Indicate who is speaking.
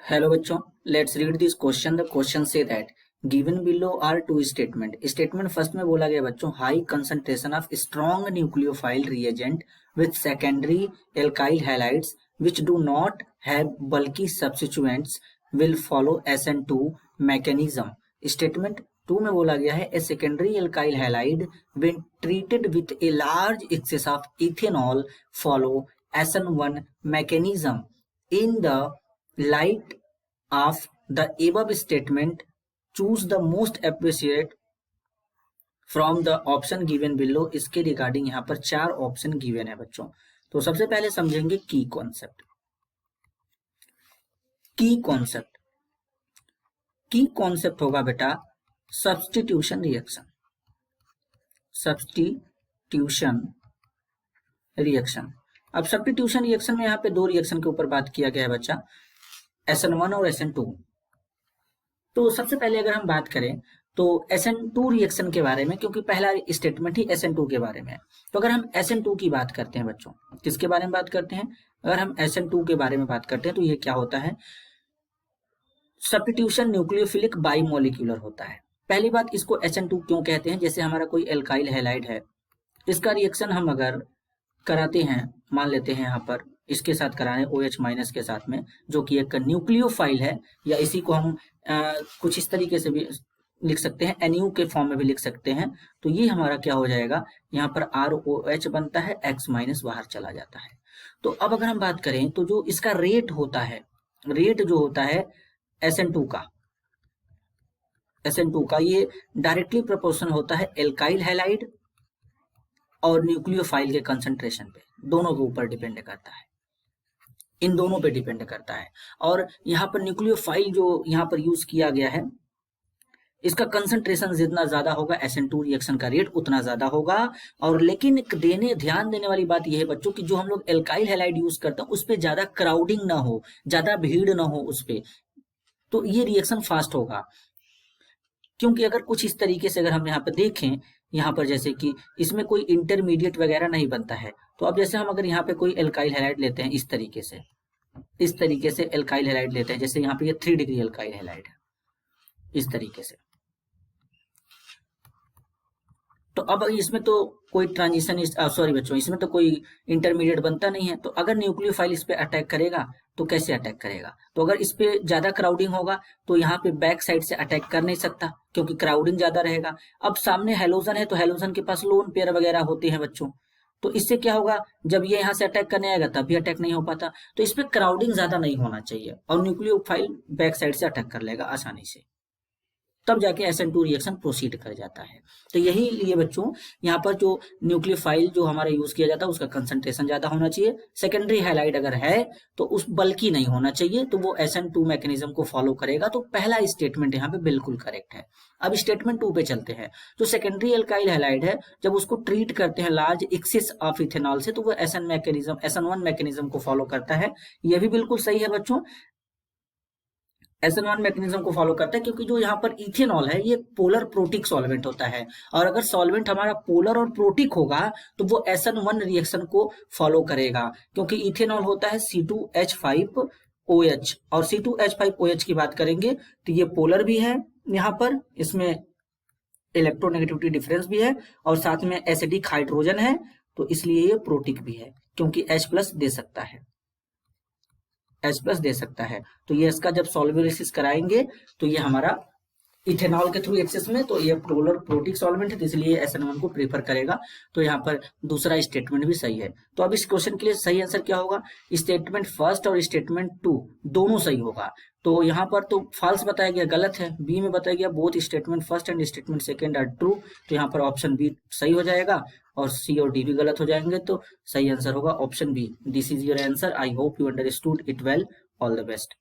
Speaker 1: Hello बच्चों, let's read this question. The question says that given below are two statement. Statement first में बोला गया बच्चों, high concentration of strong nucleophile reagent with secondary alkyl halides which do not have bulky substituents will follow SN2 mechanism. Statement 2 में बोला गया है, a secondary alkyl halide when treated with a large excess of ethanol follow SN1 mechanism. In the light of the above statement, choose the most appropriate from the option given below. इसके regarding यहाँ पर 4 option given है बच्चों। तो सबसे पहले समझेंगे की कॉन्सेप्ट। की कॉन्सेप्ट होगा बेटा सब्स्टिट्यूशन रिएक्शन। अब सब्स्टिट्यूशन रिएक्शन में यहाँ पे 2 रिएक्शन के ऊपर बात किया गया है बच्चा, SN1 और SN2। तो सबसे पहले अगर हम बात करें तो SN2 रिएक्शन के बारे में, क्योंकि पहला स्टेटमेंट ही SN2 के बारे में है। तो अगर हम SN2 की बात करते हैं बच्चों, किसके बारे में बात करते हैं? अगर हम SN2 के बारे में बात करते हैं तो ये क्या होता है, सब्स्टिट्यूशन न्यूक्लियोफिलिक बाइमोलिक्यूलर होता है। पहली बात, इसको SN2 क्यों कहते हैं? जैसे हमारा कोई एल्काइल हैलाइड है, इसका रिएक्शन हम अगर कराते हैं, मान लेते हैं यहाँ पर इसके साथ करा रहे हैं OH- के साथ में, जो कि एक न्यूक्लियोफाइल है, या इसी को हम कुछ इस तरीके से भी लिख सकते हैं, NU के फॉर्म में भी लिख सकते हैं। तो ये हमारा क्या हो जाएगा, यहाँ पर ROH बनता है, X- बाहर चला जाता है। तो अब अगर हम बात करें तो जो इसका रेट होता है, जो होता है SN2 का ये डायरेक्टली प्रोपोर्शनल होता है एल्काइल हैलाइड और न्यूक्लियोफाइल के कंसंट्रेशन पे, दोनों के ऊपर डिपेंड करता है, इन दोनों पे डिपेंड करता है। और यहाँ पर न्यूक्लियोफाइल जो यहाँ पर यूज किया गया है, इसका कंसंट्रेशन जितना ज्यादा होगा SN2 रिएक्शन का रेट उतना ज्यादा होगा। और लेकिन ध्यान देने वाली बात यह है बच्चों कि जो हम लोग एल्काइल हैलाइड यूज करते हैं उस पर ज्यादा क्राउडिंग ना हो, ज्यादा भीड़ ना हो उस पर, तो ये रिएक्शन फास्ट होगा। क्योंकि अगर कुछ इस तरीके से अगर हम यहाँ पर देखें, यहाँ पर जैसे कि इसमें कोई इंटरमीडिएट वगैरह नहीं बनता है। तो अब जैसे हम अगर यहाँ पे कोई एल्काइल हैलाइड लेते हैं, इस तरीके से एल्काइल हैलाइड लेते हैं, जैसे यहाँ पे ये 3 डिग्री एल्काइल हैलाइड है, इस तरीके से। तो अब इसमें तो कोई ट्रांजिशन, सॉरी बच्चों, इसमें तो कोई इंटरमीडिएट बनता नहीं है। तो अगर न्यूक्लियोफाइल इस पे अटैक करेगा तो कैसे अटैक करेगा? तो अगर इस पे ज्यादा क्राउडिंग होगा तो यहाँ पे बैक साइड से अटैक कर नहीं सकता, क्योंकि क्राउडिंग ज्यादा रहेगा। अब सामने हेलोजन है तो हेलोजन के पास लोन पेयर वगैरह होते हैं बच्चों, तो इससे क्या होगा, जब ये यहाँ से अटैक करने आएगा तब भी अटैक नहीं हो पाता। तो इस पे क्राउडिंग ज्यादा नहीं होना चाहिए और न्यूक्लियोफाइल बैक साइड से अटैक कर लेगा आसानी से, तब जाके SN2 रिएक्शन प्रोसीड कर जाता है। तो यही लिए बच्चों यहाँ पर जो न्यूक्लियोफाइल जो हमारा यूज किया जाता है उसका कंसंट्रेशन ज्यादा होना चाहिए। सेकेंडरी हैलाइड अगर है तो उस बल्कि नहीं होना चाहिए, तो वो SN2 मैकेनिज्म को फॉलो करेगा। तो पहला स्टेटमेंट यहाँ पे बिल्कुल करेक्ट है। अब स्टेटमेंट 2 पे चलते हैं। जो सेकेंडरी एल्काइल हैलाइड है, जब उसको ट्रीट करते हैं लार्ज एक्सेस ऑफ इथेनॉल से, तो वो SN1 मैकेनिज्म को फॉलो करता है। यह भी बिल्कुल सही है बच्चों, SN1 मैकेनिज्म को फॉलो करता है, क्योंकि जो यहाँ पर इथेनॉल है ये पोलर प्रोटिक सॉल्वेंट होता है, और अगर सॉल्वेंट हमारा पोलर और प्रोटिक होगा तो वो SN1 रिएक्शन को फॉलो करेगा, क्योंकि इथेनॉल होता है C2H5OH, और C2H5OH की बात करेंगे तो ये पोलर भी है, यहाँ पर इसमें इलेक्ट्रोनेगेटिविटी डिफरेंस भी है, और साथ में एसिडिक हाइड्रोजन है, तो इसलिए ये प्रोटिक भी है, क्योंकि H+ दे सकता है। तो ये इसका जब सॉल्वेलिसिस कराएंगे तो ये हमारा इथेनॉल के थ्रू एक्सेस में, तो ये पोलर प्रोटिक सॉल्वेंट है, तो इसलिए SN1 को प्रेफर करेगा। तो यहाँ पर दूसरा स्टेटमेंट भी सही है। तो अब इस क्वेश्चन के लिए सही आंसर क्या होगा, स्टेटमेंट फर्स्ट और स्टेटमेंट 2 दोनों सही होगा। तो यहाँ पर तो फॉल्स बताया गया, गलत है। बी में बताया गया both statement first and statement second are true, तो यहाँ पर ऑप्शन बी सही हो जाएगा, और सी और डी भी गलत हो जाएंगे। तो सही आंसर होगा option B. This is your answer. I hope you understood it well. All the best.